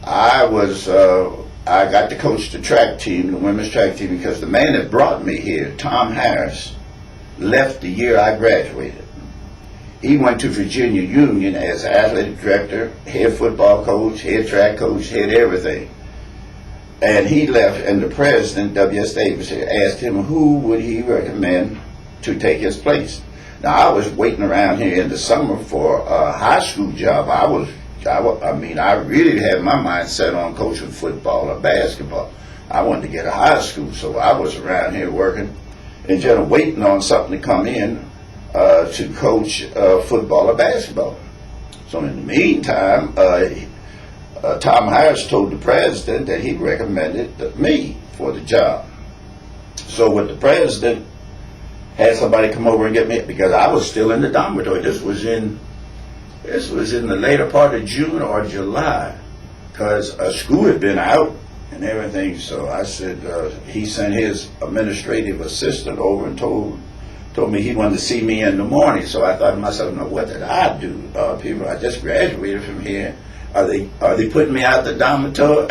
I got to coach the track team, the women's track team, because the man that brought me here, Tom Harris, left the year I graduated. He went to Virginia Union as athletic director, head football coach, head track coach, head everything. And he left, and the president, W.S. Davis, asked him who would he recommend to take his place. Now, I was waiting around here in the summer for a high school job. I really had my mind set on coaching football or basketball. I wanted to get a high school, so I was around here working and just waiting on something to come in to coach football or basketball. So in the meantime, Tom Harris told the president that he recommended me for the job. So with the president, had somebody come over and get me, because I was still in the dormitory. This was in the later part of June or July, because school had been out and everything. So I said, he sent his administrative assistant over and told me he wanted to see me in the morning. So I thought to myself, no, what did I do? People, I just graduated from here. Are they putting me out the dormitory?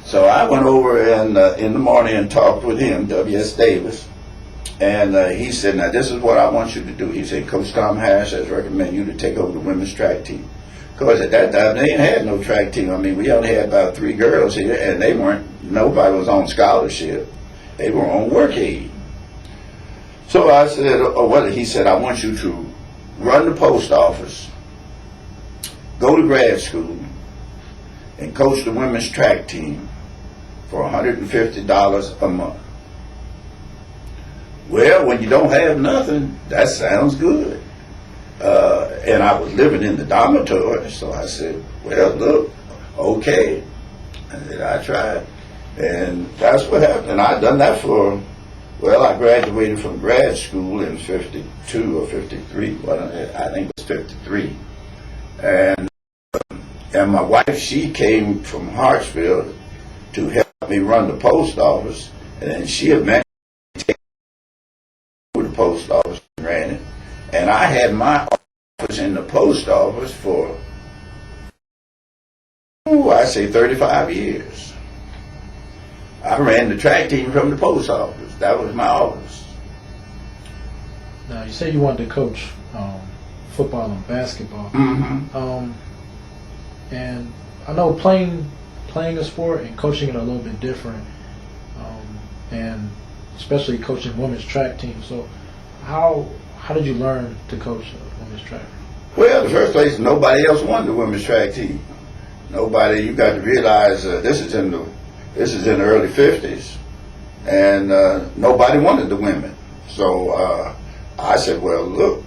So I went over and in the morning and talked with him, W.S. Davis. And he said, now this is what I want you to do. He said, Coach Tom Harris has recommended you to take over the women's track team. Because at that time, they ain't had no track team. I mean, we only had about 3 girls here, and nobody was on scholarship. They were on work aid. So I said, he said, I want you to run the post office, go to grad school, and coach the women's track team for $150 a month. Well, when you don't have nothing, that sounds good. And I was living in the dormitory, so I said, well, look, okay. And I tried. And that's what happened. And I'd done that I graduated from grad school in 52 or 53. I think it was 53. And my wife, she came from Hartsville to help me run the post office. And then she eventually the post office and ran it, and I had my office in the post office for I say 35 years. I ran the track team from the post office. That was my office. Now you say you wanted to coach football and basketball, and I know playing a sport and coaching it a little bit different, and especially coaching women's track team. So how did you learn to coach women's track? Well, the first place, nobody else wanted the women's track team. Nobody. You got to realize this is in the early 50s, and nobody wanted the women. So I said, well, look,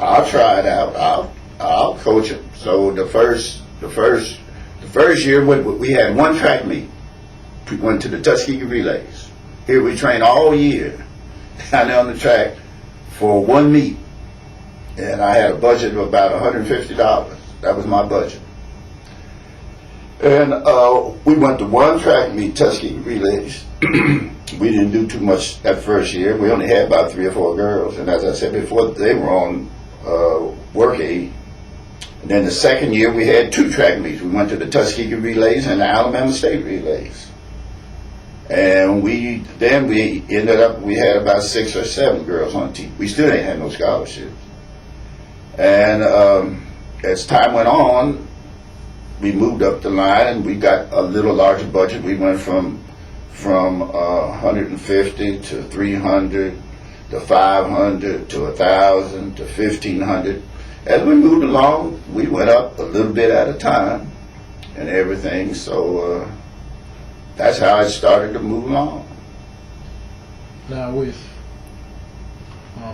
I'll try it out. I'll coach it. So the first year we had one track meet. We went to the Tuskegee Relays. Here we trained all year down there on the track for one meet, and I had a budget of about $150. That was my budget. And we went to one track meet, Tuskegee Relays. We didn't do too much that first year. We only had about 3 or 4 girls, and as I said before, they were on work aid. And then the second year we had 2 track meets. We went to the Tuskegee Relays and the Alabama State Relays. And we ended up, we had about 6 or 7 girls on the team. We still ain't had no scholarships. And as time went on, we moved up the line and we got a little larger budget. We went from 150 to 300 to 500 to 1,000 to 1,500. As we moved along, we went up a little bit at a time and everything. So that's how I started to move along. Now, with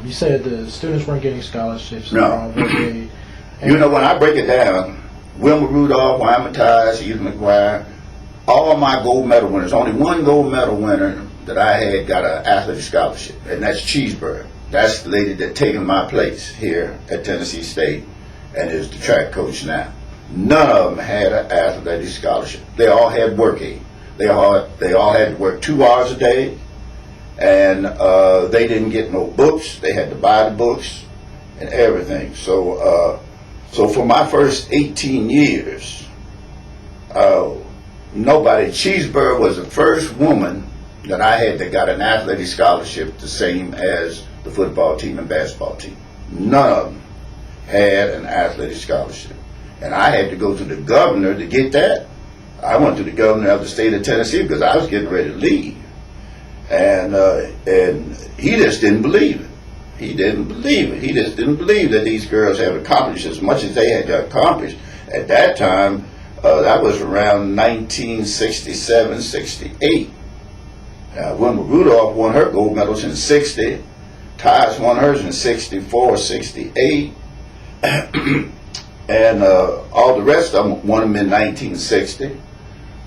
you said the students weren't getting scholarships. No. You know, when I break it down, Wilma Rudolph, Wyman Tice, Edith McGuire, all my gold medal winners, only one gold medal winner that I had got an athletic scholarship, and that's Cheeseburg. That's the lady that taken my place here at Tennessee State and is the track coach now. None of them had an athletic scholarship. They all had work aid. They all had to work 2 hours a day, and they didn't get no books. They had to buy the books and everything. So for my first 18 years, Nobody. Cheeseburg was the first woman that I had that got an athletic scholarship the same as the football team and basketball team. None of them had an athletic scholarship. And I had to go to the governor to get that. I went to the governor of the state of Tennessee because I was getting ready to leave. And he just didn't believe it. He didn't believe it. He just didn't believe that these girls had accomplished as much as they had accomplished. At that time, that was around 1967, 68. Wilma Rudolph won her gold medals in 60. Tyus won hers in 64, 68. And all the rest of them won them in 1960.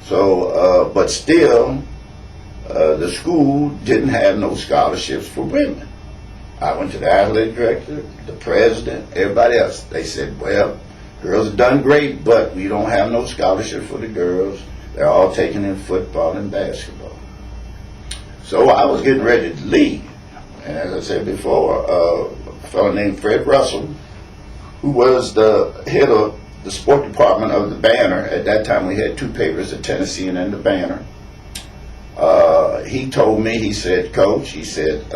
So, but still, the school didn't have no scholarships for women. I went to the athletic director, the president, everybody else. They said, well, girls have done great, but we don't have no scholarship for the girls. They're all taken in football and basketball. So I was getting ready to leave. And as I said before, a fellow named Fred Russell, who was the head of the sport department of the Banner. At that time we had two papers, the Tennessean and the Banner. He told me, he said, Coach, he said,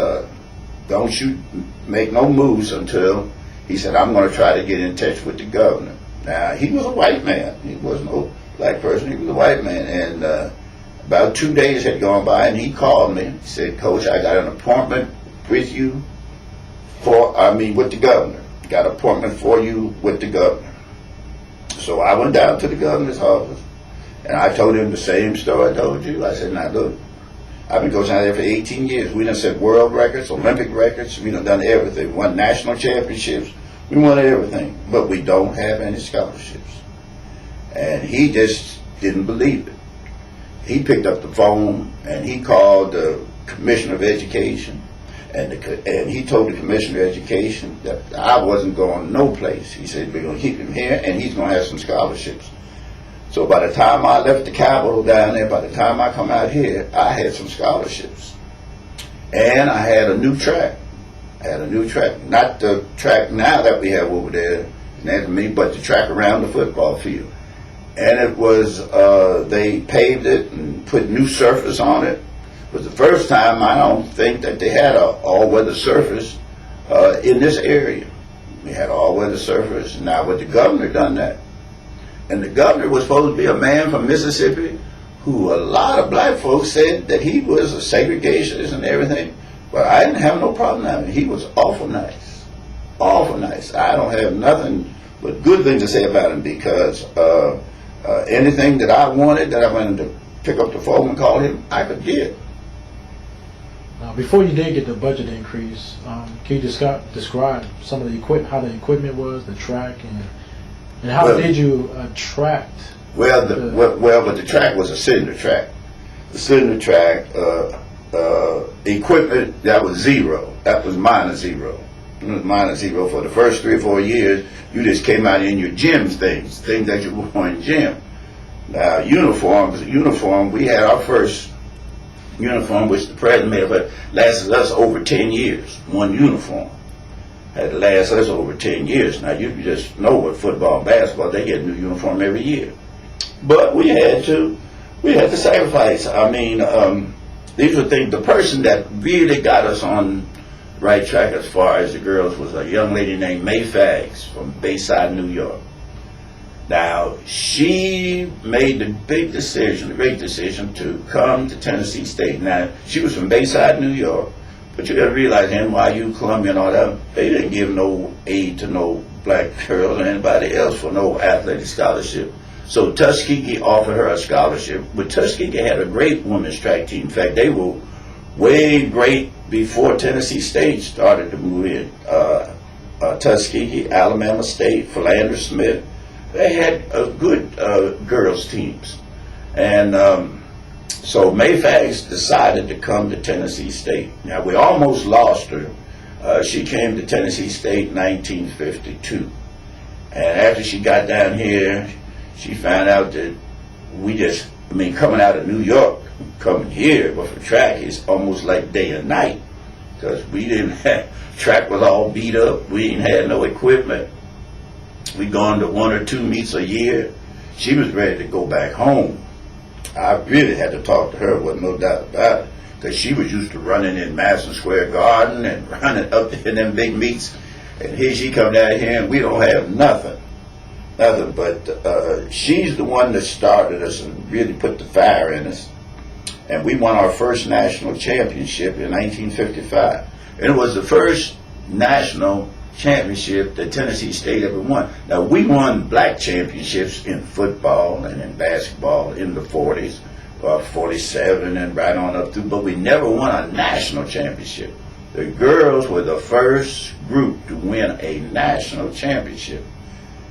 don't you make no moves until, he said, I'm going to try to get in touch with the governor. Now, he was a white man. He was no black person. He was a white man. And about 2 days had gone by, and he called me. He said, Coach, I got an appointment with you with the governor. Got an appointment for you with the governor. So I went down to the governor's office, and I told him the same story I told you. I said, now look, I've been coaching out there for 18 years. We done set world records, Olympic records. We done everything. Won national championships. We won everything. But we don't have any scholarships. And he just didn't believe it. He picked up the phone and he called the Commissioner of Education. And he told the Commissioner of Education that I wasn't going no place. He said, we're going to keep him here and he's going to have some scholarships. So by the time I left the Capitol down there, by the time I come out here, I had some scholarships. And I had a new track. Not the track now that we have over there, but the track around the football field. And it was, they paved it and put new surface on it. It was the first time, I don't think, that they had an all-weather surface in this area. We had all-weather surface. Now, with the governor done that, and the governor was supposed to be a man from Mississippi who a lot of black folks said that he was a segregationist and everything. But I didn't have no problem with him. He was awful nice. Awful nice. I don't have nothing but good things to say about him because anything that I wanted, that I wanted to pick up the phone and call him, I could get. Now, before you did get the budget increase, can you describe some of the how the equipment was, the track, and how did you attract? But the track was a cylinder track. The cylinder track, equipment, that was zero. That was minus zero. It was minus zero for the first 3 or 4 years. You just came out in your gym things that you wore in gym. Now, uniform, we had our first uniform, which the president made, but lasted us over 10 years. One uniform had to last us over 10 years. Now, you just know with football and basketball, they get a new uniform every year. But we had to sacrifice. I mean, these were things, the person that really got us on the right track as far as the girls was a young lady named May Fags from Bayside, New York. Now, she made the great decision to come to Tennessee State. Now, she was from Bayside, New York, but you gotta realize NYU, Columbia, and all that, they didn't give no aid to no black girls or anybody else for no athletic scholarship. So Tuskegee offered her a scholarship, but Tuskegee had a great women's track team. In fact, they were way great before Tennessee State started to move in. Tuskegee, Alabama State, Philander Smith, they had good girls teams. And so May Fags decided to come to Tennessee State. Now, we almost lost her. She came to Tennessee State in 1952. And after she got down here, she found out that coming out of New York, coming here, but for track, it's almost like day and night. Because we didn't have, track was all beat up. We didn't have no equipment. We gone to 1 or 2 meets a year. she was ready to go back home. I really had to talk to her, wasn't no doubt about it, because she was used to running in Madison Square Garden and running up in them big meets, and here she come down here and we don't have nothing. But she's the one that started us and really put the fire in us. And we won our first national championship in 1955. And it was the first national championship that Tennessee State ever won. Now, we won black championships in football and in basketball in the 40s, 47 and right on up through, but we never won a national championship. The girls were the first group to win a national championship.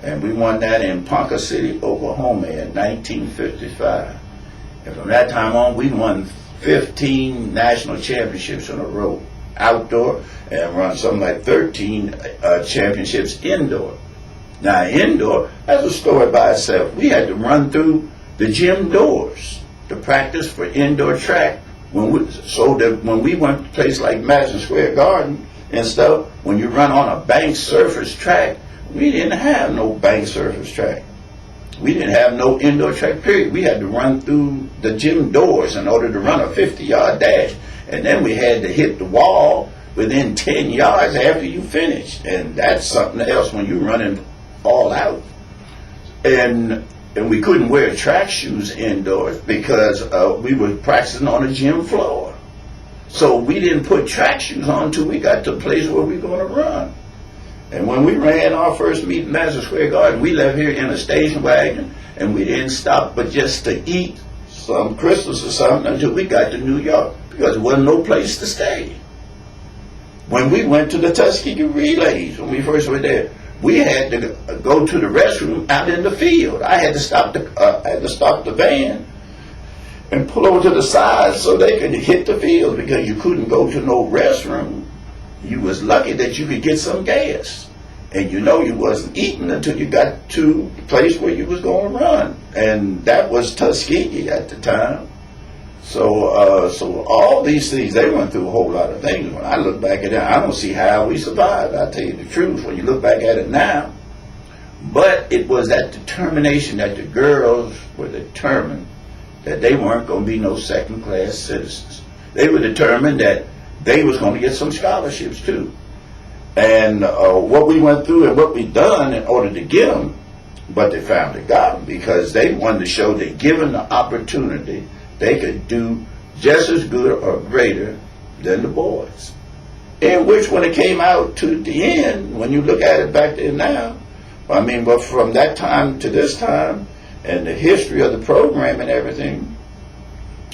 And we won that in Ponca City, Oklahoma in 1955. And from that time on, we won 15 national championships in a row, outdoor, and run something like 13 championships indoor. Now, indoor, that's a story by itself. We had to run through the gym doors to practice for indoor track. So that when we went to a place like Madison Square Garden and stuff, when you run on a bank surface track, we didn't have no bank surface track. We didn't have no indoor track, period. We had to run through the gym doors in order to run a 50-yard dash. And then we had to hit the wall within 10 yards after you finished. And that's something else when you're running all out. And we couldn't wear track shoes indoors because we were practicing on a gym floor. So we didn't put track shoes on until we got to the place where we were going to run. And when we ran our first meet in Madison Square Garden, we left here in a station wagon, and we didn't stop but just to eat some Christmas or something until we got to New York, because there wasn't no place to stay. When we went to the Tuskegee Relays, when we first were there, we had to go to the restroom out in the field. I had to stop the van and pull over to the side so they could hit the field, because you couldn't go to no restroom. You was lucky that you could get some gas, and you know you wasn't eating until you got to the place where you was going to run, and that was Tuskegee at the time. So all these things, they went through a whole lot of things. When I look back at it, I don't see how we survived. I tell you the truth. When you look back at it now, but it was that determination that the girls were determined that they weren't going to be no second-class citizens. They were determined that they was going to get some scholarships too. And what we went through and what we done in order to get them, but they finally got them, because they wanted to show that given the opportunity, they could do just as good or greater than the boys. In which, when it came out to the end, when you look at it back then now, I mean, but from that time to this time, and the history of the program and everything,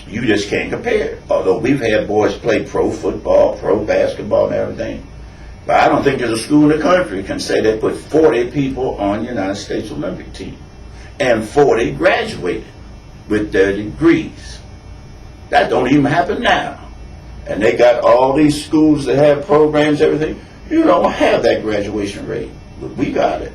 you just can't compare. Although we've had boys play pro football, pro basketball, and everything, but I don't think there's a school in the country can say they put 40 people on the United States Olympic team, and 40 graduated with their degrees. That don't even happen now. And they got all these schools that have programs, everything. You don't have that graduation rate, but we got it.